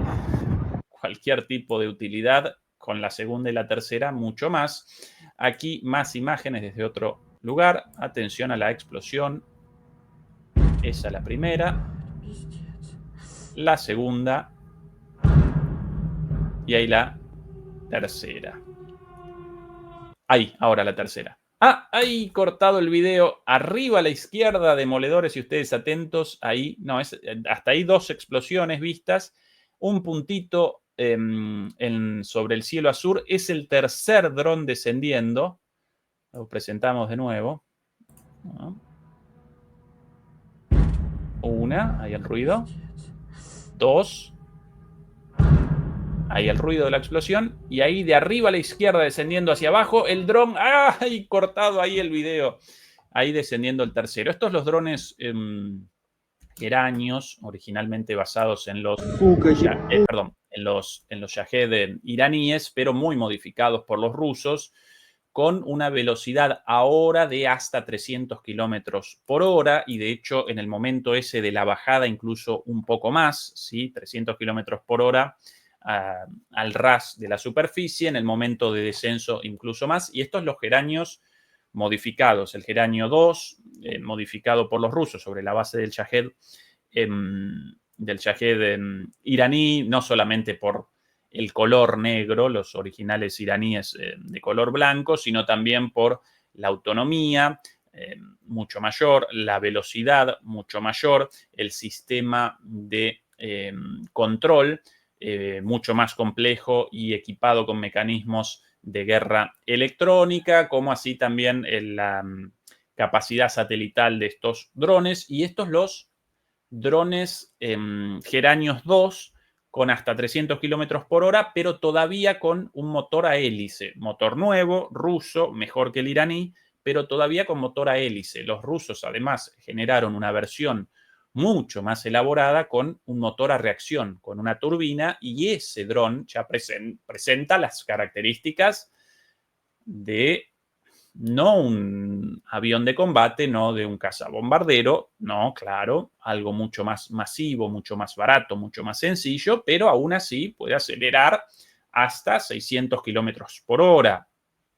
cualquier tipo de utilidad, con la segunda y la tercera mucho más. Aquí más imágenes desde otro lugar. Atención a la explosión. Esa es la primera. La segunda. Y ahí la tercera. Ahí, ahora la tercera. Ahí cortado el video. Arriba a la izquierda, demoledores, y ustedes atentos. Ahí, no, hasta ahí 2 explosiones vistas. Un puntito sobre el cielo azul. Es el tercer dron descendiendo. Lo presentamos de nuevo. Una, ahí el ruido. 2. Ahí el ruido de la explosión. Y ahí de arriba a la izquierda descendiendo hacia abajo el dron. ¡Ay! Cortado ahí el video. Ahí descendiendo el tercero. Estos los drones geranios, originalmente basados en los en los Shahed iraníes, pero muy modificados por los rusos, con una velocidad ahora de hasta 300 kilómetros por hora, y de hecho en el momento ese de la bajada incluso un poco más, ¿sí? 300 kilómetros por hora al ras de la superficie, en el momento de descenso incluso más. Y estos los geranios modificados, el geranio 2, modificado por los rusos sobre la base del Shahed iraní, no solamente por el color negro, los originales iraníes de color blanco, sino también por la autonomía mucho mayor, la velocidad mucho mayor, el sistema de control mucho más complejo y equipado con mecanismos de guerra electrónica, como así también la capacidad satelital de estos drones. Y estos los drones Geranios 2 con hasta 300 kilómetros por hora, pero todavía con un motor a hélice. Motor nuevo, ruso, mejor que el iraní, pero todavía con motor a hélice. Los rusos además generaron una versión mucho más elaborada con un motor a reacción, con una turbina, y ese dron ya presenta las características de no un avión de combate, no de un cazabombardero, no, claro, algo mucho más masivo, mucho más barato, mucho más sencillo, pero aún así puede acelerar hasta 600 kilómetros por hora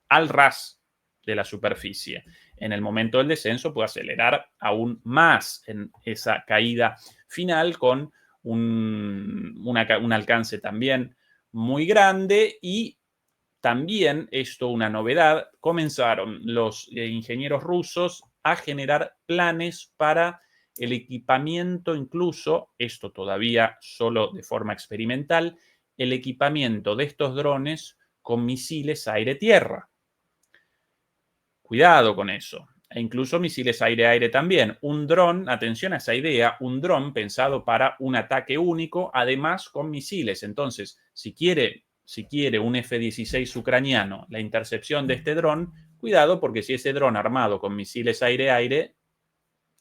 al ras de la superficie. en el momento del descenso puede acelerar aún más en esa caída final con un alcance también muy grande. Y también, esto una novedad, comenzaron los ingenieros rusos a generar planes para el equipamiento, incluso, esto todavía solo de forma experimental, el equipamiento de estos drones con misiles aire-tierra. Cuidado con eso. E incluso misiles aire-aire también. Un dron, atención a esa idea, un dron pensado para un ataque único, además con misiles. Entonces, si quiere un F-16 ucraniano la intercepción de este dron, cuidado, porque si ese dron armado con misiles aire-aire,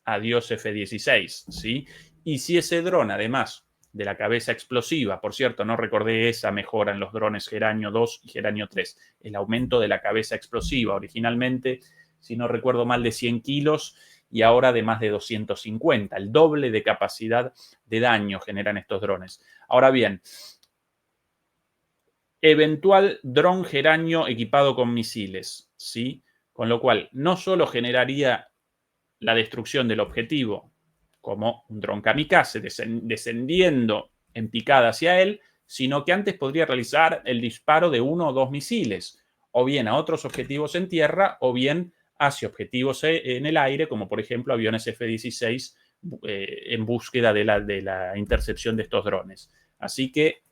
adiós F-16, ¿sí? Y si ese dron, además de la cabeza explosiva, por cierto, no recordé esa mejora en los drones Geranio 2 y Geranio 3, el aumento de la cabeza explosiva, originalmente, si no recuerdo mal, de 100 kilos y ahora de más de 250, el doble de capacidad de daño generan estos drones. Ahora bien, eventual dron Geranio equipado con misiles, ¿sí? Con lo cual, no solo generaría la destrucción del objetivo, como un dron kamikaze descendiendo en picada hacia él, sino que antes podría realizar el disparo de 1 o 2 misiles, o bien a otros objetivos en tierra, o bien hacia objetivos en el aire, como por ejemplo aviones F-16 en búsqueda de la intercepción de estos drones. Así que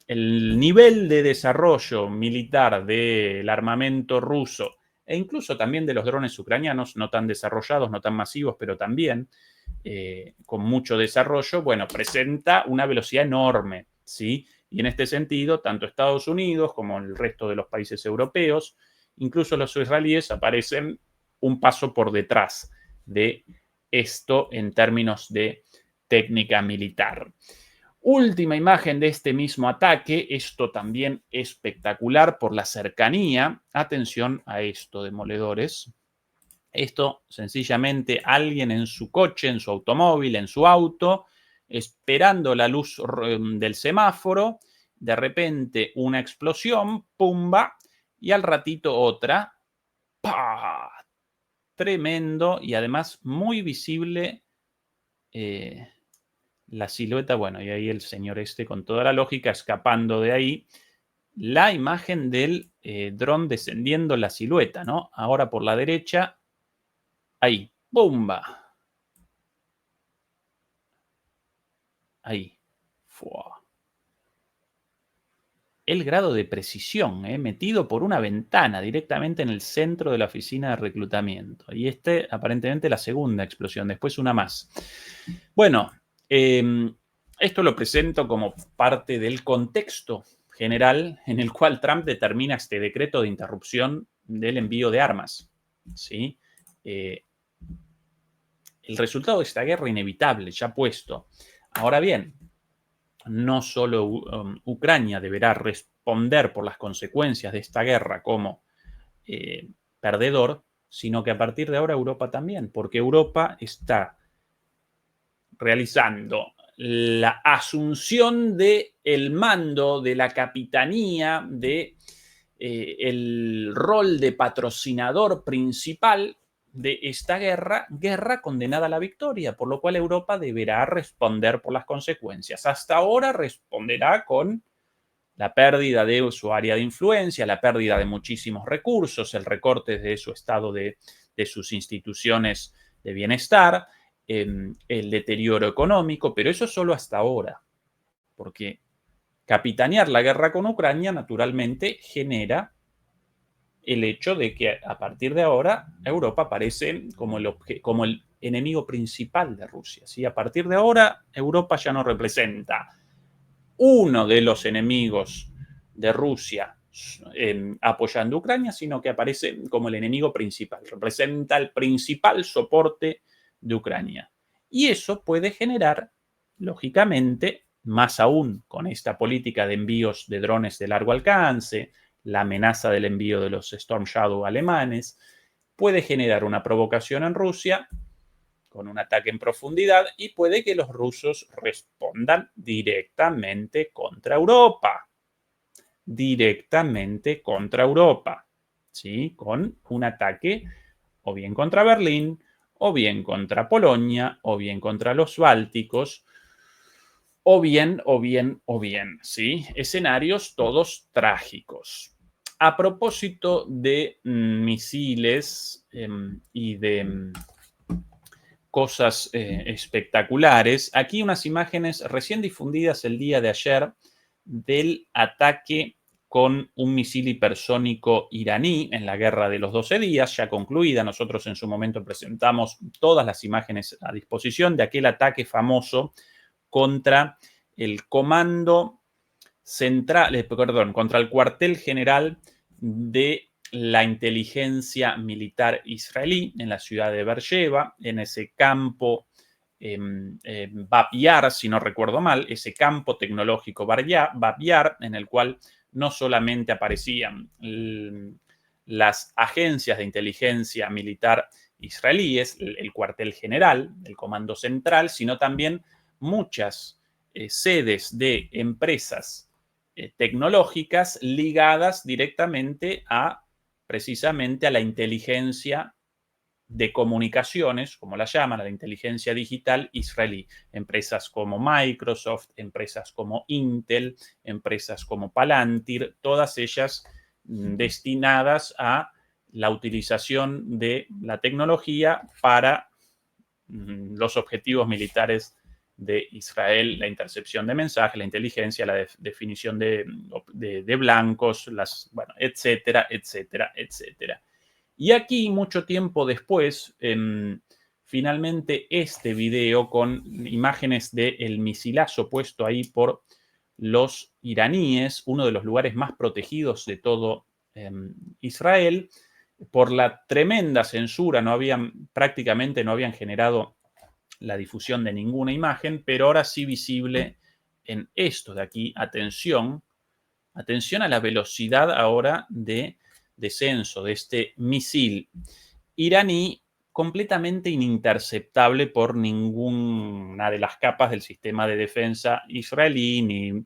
el nivel de desarrollo militar del armamento ruso e incluso también de los drones ucranianos, no tan desarrollados, no tan masivos, pero también con mucho desarrollo, bueno, presenta una velocidad enorme, ¿sí? Y en este sentido, tanto Estados Unidos como el resto de los países europeos, incluso los israelíes, aparecen un paso por detrás de esto en términos de técnica militar. Última imagen de este mismo ataque, esto también espectacular por la cercanía. Atención a esto, demoledores. Esto sencillamente alguien en su coche, en su automóvil, en su auto, esperando la luz del semáforo, de repente una explosión, pumba, y al ratito otra, ¡pah! Tremendo y además muy visible la silueta, bueno, y ahí el señor este con toda la lógica escapando de ahí, la imagen del dron descendiendo la silueta, ¿no? Ahora por la derecha, ahí, ¡bomba! Ahí. ¡Fua! El grado de precisión, metido por una ventana directamente en el centro de la oficina de reclutamiento. Y aparentemente la segunda explosión, después una más. Bueno, esto lo presento como parte del contexto general en el cual Trump determina este decreto de interrupción del envío de armas, ¿sí? El resultado de esta guerra inevitable, ya puesto. Ahora bien, no solo Ucrania deberá responder por las consecuencias de esta guerra como perdedor, sino que a partir de ahora Europa también, porque Europa está realizando la asunción del mando, de la capitanía, el rol de patrocinador principal de esta guerra condenada a la victoria, por lo cual Europa deberá responder por las consecuencias. Hasta ahora responderá con la pérdida de su área de influencia, la pérdida de muchísimos recursos, el recorte de su estado de sus instituciones de bienestar, el deterioro económico, pero eso solo hasta ahora, porque capitanear la guerra con Ucrania naturalmente genera el hecho de que a partir de ahora Europa aparece como el enemigo principal de Rusia, ¿sí? A partir de ahora Europa ya no representa uno de los enemigos de Rusia apoyando a Ucrania, sino que aparece como el enemigo principal, representa el principal soporte de Ucrania. Y eso puede generar, lógicamente, más aún con esta política de envíos de drones de largo alcance, la amenaza del envío de los Storm Shadow alemanes, puede generar una provocación en Rusia con un ataque en profundidad y puede que los rusos respondan directamente contra Europa. Directamente contra Europa, ¿sí? Con un ataque o bien contra Berlín, o bien contra Polonia, o bien contra los Bálticos, o bien, ¿sí? Escenarios todos trágicos. A propósito de misiles y de cosas espectaculares, aquí unas imágenes recién difundidas el día de ayer del ataque con un misil hipersónico iraní en la Guerra de los 12 días, ya concluida. Nosotros en su momento presentamos todas las imágenes a disposición de aquel ataque famoso contra el comando central, contra el cuartel general de la inteligencia militar israelí en la ciudad de Beersheba, en ese campo Bab Yar, si no recuerdo mal, ese campo tecnológico Bab Yar, en el cual no solamente aparecían las agencias de inteligencia militar israelíes, el cuartel general, el comando central, sino también muchas sedes de empresas tecnológicas ligadas directamente precisamente a la inteligencia de comunicaciones, como la llaman, a la inteligencia digital israelí. Empresas como Microsoft, empresas como Intel, empresas como Palantir, todas ellas destinadas a la utilización de la tecnología para los objetivos militares de Israel, la intercepción de mensajes, la inteligencia, la definición de blancos, etcétera, etcétera, etcétera. Y aquí, mucho tiempo después, finalmente este video con imágenes del misilazo puesto ahí por los iraníes, uno de los lugares más protegidos de todo Israel, por la tremenda censura, prácticamente no habían generado la difusión de ninguna imagen, pero ahora sí visible en esto de aquí. Atención a la velocidad ahora de descenso de este misil iraní, completamente ininterceptable por ninguna de las capas del sistema de defensa israelí, ni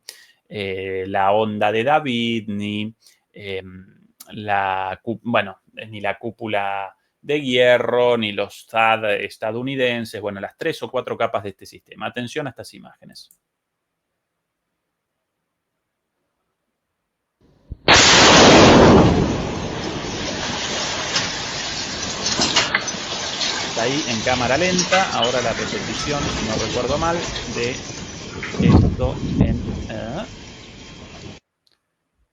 la onda de David, ni la cúpula de hierro, ni los THAAD estadounidenses, las 3 o 4 capas de este sistema. Atención a estas imágenes. Está ahí en cámara lenta, ahora la repetición, si no recuerdo mal, de esto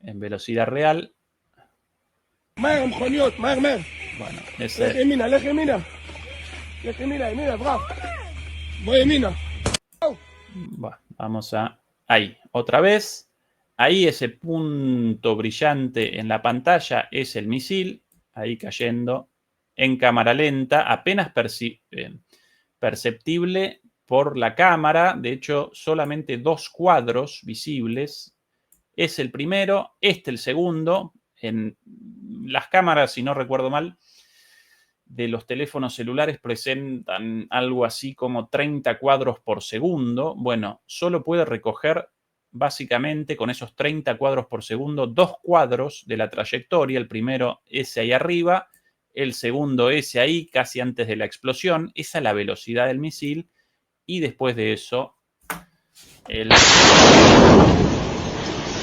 en velocidad real. Bueno, ese... Bueno, vamos a... Ahí, otra vez. Ahí ese punto brillante en la pantalla es el misil, ahí cayendo en cámara lenta, apenas perceptible por la cámara. De hecho, solamente 2 cuadros visibles. Es el primero, el segundo. En las cámaras, si no recuerdo mal, de los teléfonos celulares presentan algo así como 30 cuadros por segundo. Bueno, solo puede recoger básicamente con esos 30 cuadros por segundo 2 cuadros de la trayectoria. El primero, ese ahí arriba, el segundo, ese ahí, casi antes de la explosión. Esa es la velocidad del misil. Y después de eso, la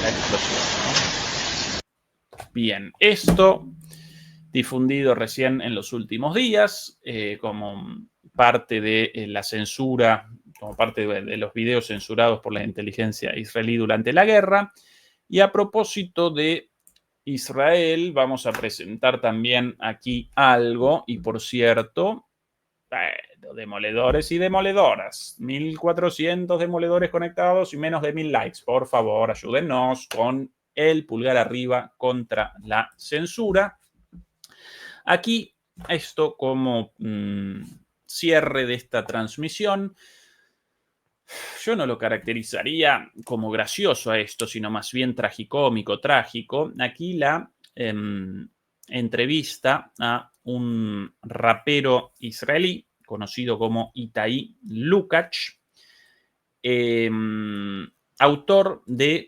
explosión, ¿no? Bien, esto difundido recién en los últimos días, como parte de la censura, como parte de los videos censurados por la inteligencia israelí durante la guerra. Y a propósito de Israel, vamos a presentar también aquí algo, y por cierto, demoledores y demoledoras, 1.400 demoledores conectados y menos de 1.000 likes. Por favor, ayúdennos con el pulgar arriba contra la censura. Aquí, esto como cierre de esta transmisión, yo no lo caracterizaría como gracioso a esto, sino más bien tragicómico, trágico. Aquí la entrevista a un rapero israelí conocido como Itai Lukács, autor de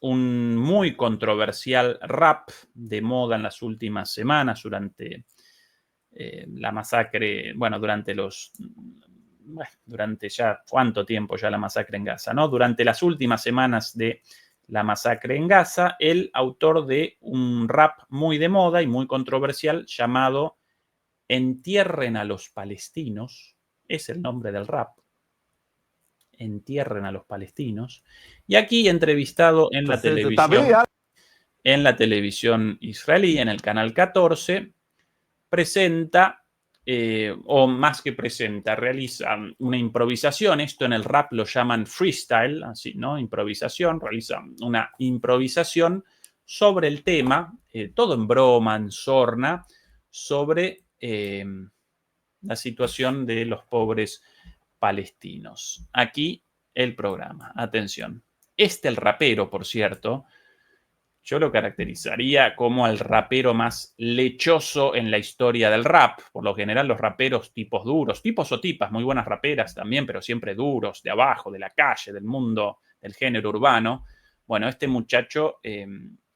un muy controversial rap de moda en las últimas semanas durante la masacre, bueno, durante ya cuánto tiempo ya la masacre en Gaza, ¿no? Durante las últimas semanas de la masacre en Gaza, el autor de un rap muy de moda y muy controversial llamado Entierren a los palestinos, es el nombre del rap, Entierren a los palestinos, y aquí entrevistado en la televisión israelí, en el canal 14, presenta, o más que presenta, realiza una improvisación. Esto en el rap lo llaman freestyle, así, ¿no? Improvisación, realiza una improvisación sobre el tema, todo en broma, en sorna, sobre la situación de los pobres palestinos. Aquí el programa. Atención. El rapero, por cierto, yo lo caracterizaría como el rapero más lechoso en la historia del rap. Por lo general, los raperos tipos duros, tipos o tipas, muy buenas raperas también, pero siempre duros, de abajo, de la calle, del mundo, del género urbano. Bueno, este muchacho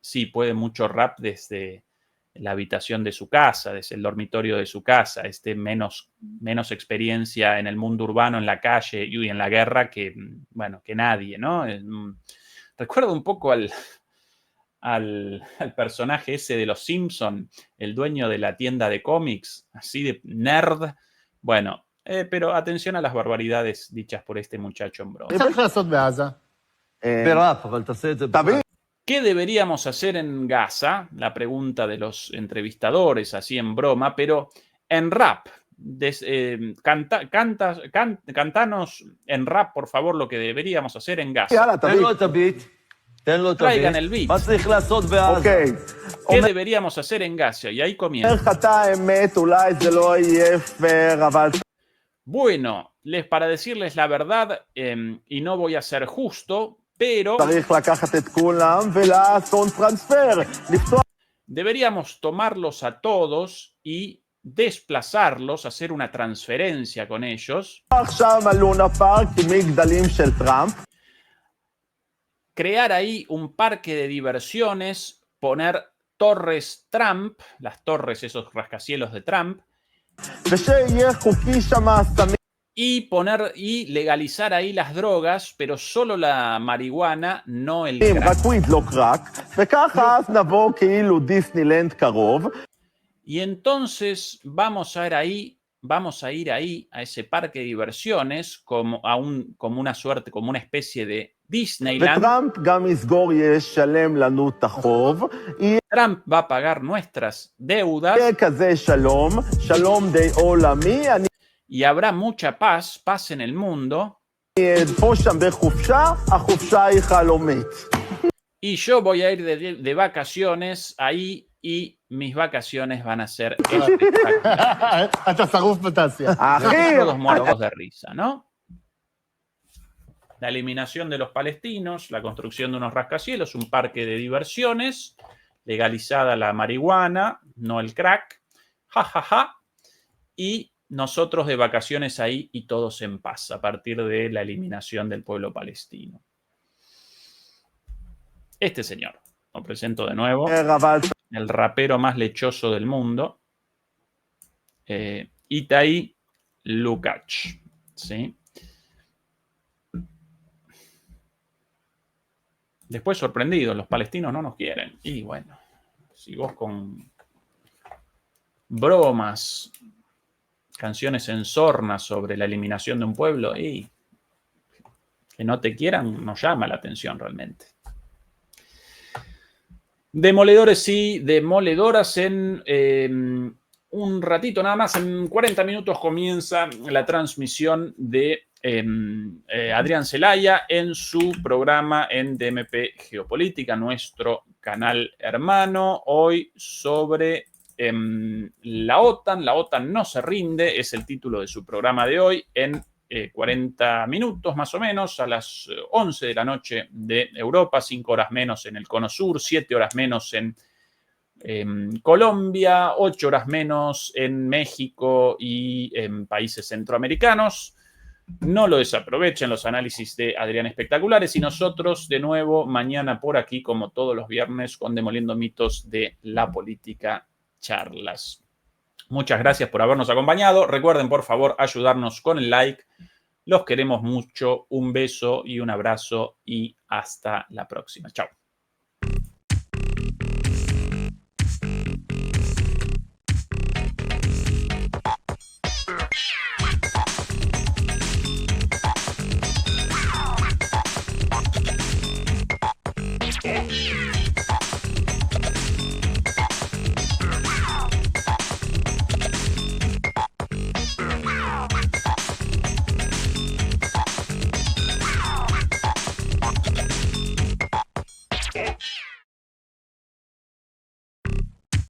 sí puede mucho rap desde la habitación de su casa, desde el dormitorio de su casa, menos experiencia en el mundo urbano, en la calle y en la guerra que nadie, ¿no? Recuerdo un poco al personaje ese de los Simpson, el dueño de la tienda de cómics, así de nerd. Bueno, pero atención a las barbaridades dichas por este muchacho en broma. ¿Qué deberíamos hacer en Gaza? La pregunta de los entrevistadores, así en broma, pero en rap. Cantanos en rap, por favor, lo que deberíamos hacer en Gaza. Traigan el beat. ¿Qué deberíamos hacer en Gaza? Y ahí comienza. Bueno, para decirles la verdad, y no voy a ser justo, pero deberíamos tomarlos a todos y desplazarlos, hacer una transferencia con ellos. Crear ahí un parque de diversiones, poner torres Trump, las torres, esos rascacielos de Trump, y legalizar ahí las drogas, pero solo la marihuana, no el crack. Y entonces vamos a ir ahí a ese parque de diversiones como una suerte, como una especie de Disneyland. Trump va a pagar nuestras deudas. Y habrá mucha paz en el mundo. Y yo voy a ir de vacaciones ahí y mis vacaciones van a ser espectaculares. Todos muertos de risa, ¿no? La eliminación de los palestinos, la construcción de unos rascacielos, un parque de diversiones, legalizada la marihuana, no el crack, y nosotros de vacaciones ahí y todos en paz a partir de la eliminación del pueblo palestino. Este señor, lo presento de nuevo, el rapero más lechoso del mundo, Itai Lukács, ¿sí? Después sorprendidos, los palestinos no nos quieren. Y bueno, si vos con bromas, canciones en sorna sobre la eliminación de un pueblo, y que no te quieran, nos llama la atención realmente. Demoledores y demoledoras, en un ratito nada más, en 40 minutos comienza la transmisión de Adrián Celaya en su programa en DMP Geopolítica, nuestro canal hermano, hoy sobre la OTAN. La OTAN no se rinde, es el título de su programa de hoy, en 40 minutos más o menos, a las 11 de la noche de Europa, 5 horas menos en el Cono Sur, 7 horas menos en Colombia, 8 horas menos en México y en países centroamericanos. No lo desaprovechen los análisis de Adrián espectaculares, y nosotros de nuevo mañana por aquí, como todos los viernes, con Demoliendo Mitos de la Política Charlas. Muchas gracias por habernos acompañado. Recuerden, por favor, ayudarnos con el like. Los queremos mucho. Un beso y un abrazo y hasta la próxima. Chao. Okay.